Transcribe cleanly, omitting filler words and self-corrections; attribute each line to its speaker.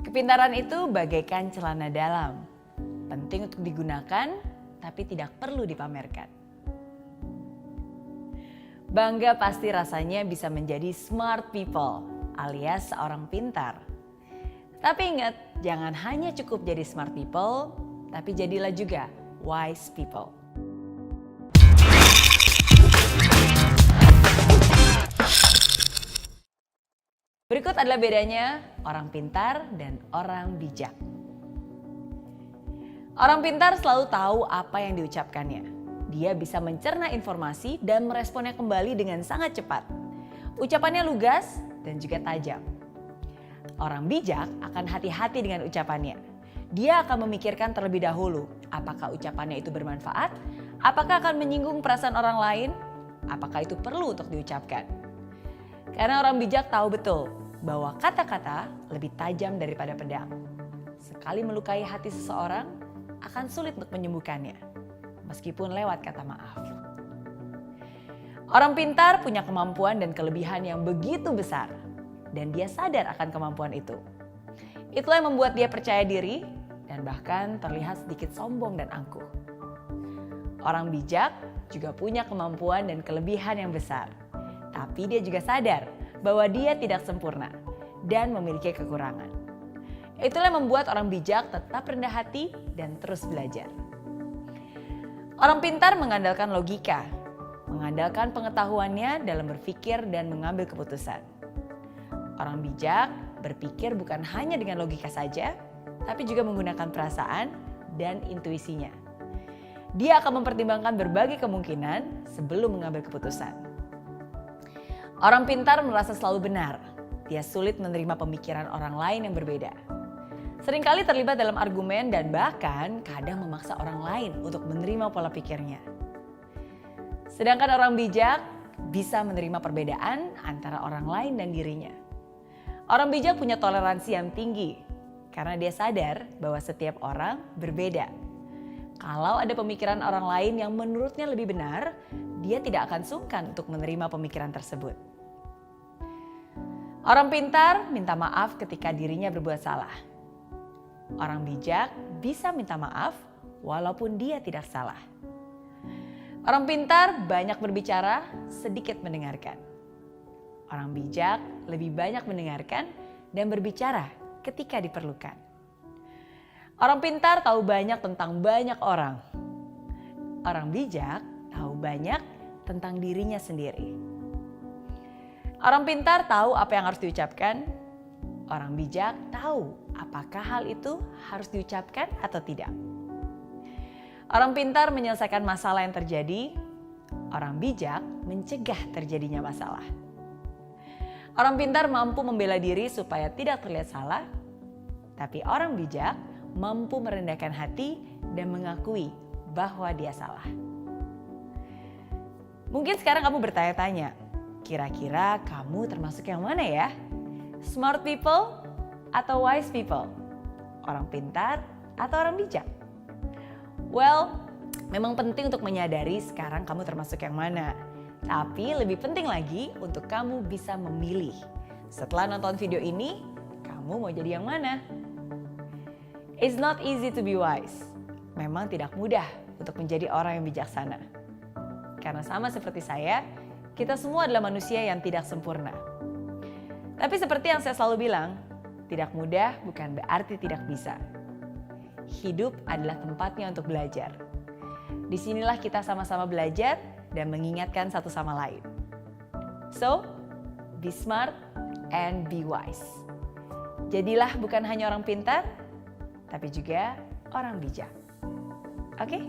Speaker 1: Kepintaran itu bagaikan celana dalam, penting untuk digunakan tapi tidak perlu dipamerkan. Bangga pasti rasanya bisa menjadi smart people alias seorang pintar. Tapi ingat, jangan hanya cukup jadi smart people, tapi jadilah juga wise people. Berikut adalah bedanya orang pintar dan orang bijak. Orang pintar selalu tahu apa yang diucapkannya. Dia bisa mencerna informasi dan meresponnya kembali dengan sangat cepat. Ucapannya lugas dan juga tajam. Orang bijak akan hati-hati dengan ucapannya. Dia akan memikirkan terlebih dahulu apakah ucapannya itu bermanfaat, apakah akan menyinggung perasaan orang lain, apakah itu perlu untuk diucapkan. Karena orang bijak tahu betul bahwa kata-kata lebih tajam daripada pedang. Sekali melukai hati seseorang, akan sulit untuk menyembuhkannya, meskipun lewat kata maaf. Orang pintar punya kemampuan dan kelebihan yang begitu besar, dan dia sadar akan kemampuan itu. Itulah yang membuat dia percaya diri, dan bahkan terlihat sedikit sombong dan angkuh. Orang bijak juga punya kemampuan dan kelebihan yang besar, tapi dia juga sadar bahwa dia tidak sempurna dan memiliki kekurangan. Itulah yang membuat orang bijak tetap rendah hati dan terus belajar. Orang pintar mengandalkan logika, mengandalkan pengetahuannya dalam berpikir dan mengambil keputusan. Orang bijak berpikir bukan hanya dengan logika saja, tapi juga menggunakan perasaan dan intuisinya. Dia akan mempertimbangkan berbagai kemungkinan sebelum mengambil keputusan. Orang pintar merasa selalu benar. Dia sulit menerima pemikiran orang lain yang berbeda. Seringkali terlibat dalam argumen dan bahkan kadang memaksa orang lain untuk menerima pola pikirnya. Sedangkan orang bijak bisa menerima perbedaan antara orang lain dan dirinya. Orang bijak punya toleransi yang tinggi karena dia sadar bahwa setiap orang berbeda. Kalau ada pemikiran orang lain yang menurutnya lebih benar, dia tidak akan sungkan untuk menerima pemikiran tersebut. Orang pintar minta maaf ketika dirinya berbuat salah. Orang bijak bisa minta maaf walaupun dia tidak salah. Orang pintar banyak berbicara, sedikit mendengarkan. Orang bijak lebih banyak mendengarkan dan berbicara ketika diperlukan. Orang pintar tahu banyak tentang banyak orang. Orang bijak tahu banyak tentang dirinya sendiri. Orang pintar tahu apa yang harus diucapkan. Orang bijak tahu apakah hal itu harus diucapkan atau tidak. Orang pintar menyelesaikan masalah yang terjadi. Orang bijak mencegah terjadinya masalah. Orang pintar mampu membela diri supaya tidak terlihat salah. Tapi orang bijak mampu merendahkan hati dan mengakui bahwa dia salah. Mungkin sekarang kamu bertanya-tanya, kira-kira kamu termasuk yang mana ya? Smart people atau wise people? Orang pintar atau orang bijak? Well, memang penting untuk menyadari sekarang kamu termasuk yang mana. Tapi lebih penting lagi untuk kamu bisa memilih. Setelah nonton video ini, kamu mau jadi yang mana? It's not easy to be wise. Memang tidak mudah untuk menjadi orang yang bijaksana. Karena sama seperti saya, kita semua adalah manusia yang tidak sempurna. Tapi seperti yang saya selalu bilang, tidak mudah bukan berarti tidak bisa. Hidup adalah tempatnya untuk belajar. Disinilah kita sama-sama belajar dan mengingatkan satu sama lain. So, be smart and be wise. Jadilah bukan hanya orang pintar, tapi juga orang bijak. Oke?